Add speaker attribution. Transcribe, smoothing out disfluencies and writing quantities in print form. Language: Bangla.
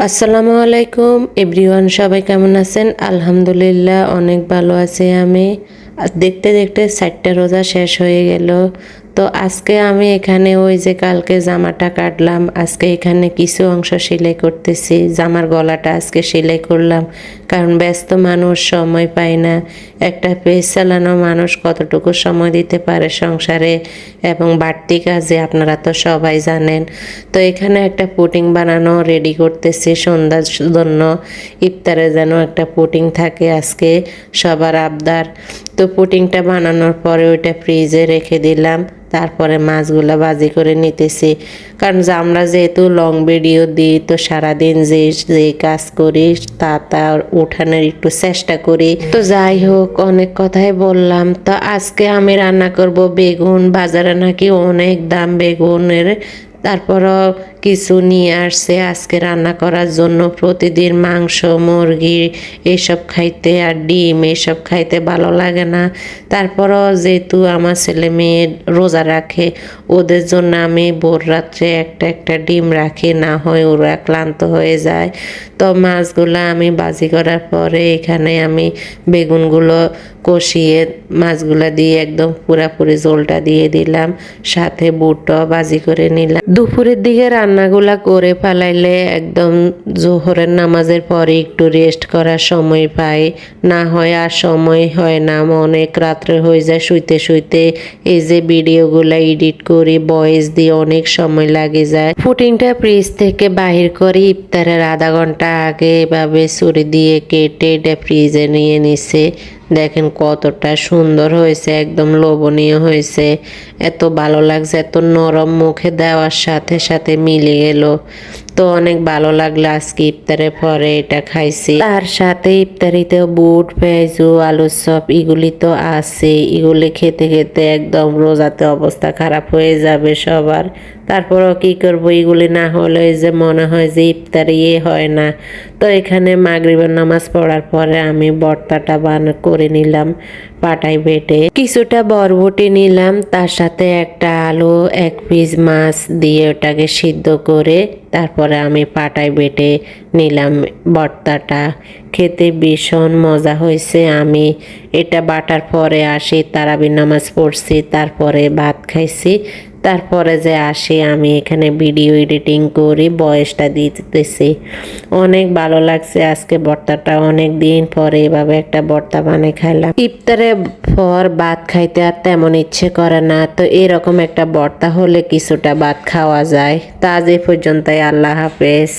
Speaker 1: আসসালামু আলাইকুম এভরিওয়ান, সবাই কেমন আছেন? আলহামদুলিল্লাহ অনেক ভালো আছি আমি। দেখতে দেখতে 4টা রোজা শেষ হয়ে গেল। তো আজকে আমি এখানে ওই যে কালকে জামাটা কাটলাম, আজকে এখানে কিছু অংশ সেলাই করতেছি। জামার গলাটা আজকে সেলাই করলাম, কারণ ব্যস্ত মানুষ সময় পায় না। একটা পেজ চালানো মানুষ কতটুকু সময় দিতে পারে সংসারে এবং বাড়তি কাজে আপনারা তো সবাই জানেন। তো এখানে একটা পুডিং বানানো রেডি করতেছি সন্ধ্যার জন্য। ইফতারে যেন একটা পুডিং থাকে আজকে, সবার আবদার। তো পুডিংটা বানানোর পরে ওইটা ফ্রিজে রেখে দিলাম। তারপরে মাছগুলো ভাজি করে নিতেছি, কারণ যে আমরা যেহেতু লং ভিডিও দিই, তো সারাদিন যে যে কাজ করি তা উঠানোর একটু চেষ্টা করি। তো যাই হোক, অনেক কথাই বললাম। তো আজকে আমি রান্না করব বেগুন। বাজারে নাকি অনেক দাম বেগুনের, তারপরও কিছু নিয়ে আসছে আজকে রান্না করার জন্য। প্রতিদিন মাংস মুরগি এইসব খাইতে আর ডিম এইসব খাইতে ভালো লাগে না। তারপরও যেহেতু আমার ছেলে মেয়ে রোজা রাখে, ওদের জন্য আমি ভোর রাত্রে একটা একটা ডিম রাখি, না হয় ওরা ক্লান্ত হয়ে যায়। তো মাছগুলো আমি ভাজি করার পরে এখানে আমি বেগুনগুলো কষিয়ে মাছগুলা দিয়ে একদম পুরাপুরি ঝোলটা দিয়ে দিলাম, সাথে বুটটাও ভাজি করে নিলাম। দুপুরের দিকে রান্নাগুলা করে ফেলাইলে একদম জোহরের নামাজের পরে একটু রেস্ট করার সময় পাই, না হয় আর সময় হয় না। অনেক রাত্রে হয়ে যায় শুইতে শুইতে। এই যে ভিডিওগুলা এডিট করি ভয়েস দিয়ে অনেক সময় লাগে যায়। পুডিংটা ফ্রিজ থেকে বাহির করে ইফতারের আধা ঘন্টা আগে এভাবে ছুরি দিয়ে কেটে এটা ফ্রিজে নিয়ে নিছে। দেখেন কতটা সুন্দর হয়েছে, একদম লোভনীয় হয়েছে। এত ভালো লাগছে, এত নরম, মুখে দেওয়ার সাথে সাথে মিলে গেল। তো অনেক ভালো লাগলো। আজকে ইফতারের পরে এটা খাইছি। তার সাথে ইফতারিতেও বুট পেঁয়াজু আলুর চপ এগুলি তো আছে। এগুলি খেতে খেতে একদম রোজাতে অবস্থা খারাপ হয়ে যাবে সবার। তারপরও কি করবো, এগুলি না হলে যে মনে হয় যে ইফতারি হয় না। তো এখানে মাগরিবের নামাজ পড়ার পরে আমি ভর্তাটা করে নিলাম পাটায় বেটে। কিছুটা বরবটি নিলাম, তার সাথে একটা আলু, এক পিস মাছ দিয়ে ওটাকে সিদ্ধ করে তারপরে আমি পাটায় বেটে নিলাম ভর্তাটা। খেতে ভীষণ মজা হয়েছে। আমি এটা বাটার পরে আসি, তারাবির নামাজ পড়ছি, তারপরে ভাত খাইছি। তারপরে যে আসি আমি এখানে ভিডিও এডিটিং করি, বয়সটা দিতেছি। অনেক ভালো লাগছে আজকে ভর্তাটা। অনেক দিন পরে এভাবে একটা ভর্তা বানিয়ে খাইলাম। ইফতারের পর ভাত খাইতে আর তেমন ইচ্ছে করে না, তো এরকম একটা ভর্তা হলে কিছুটা ভাত খাওয়া যায়। তা আজ এ পর্যন্তই। আল্লাহ হাফেজ।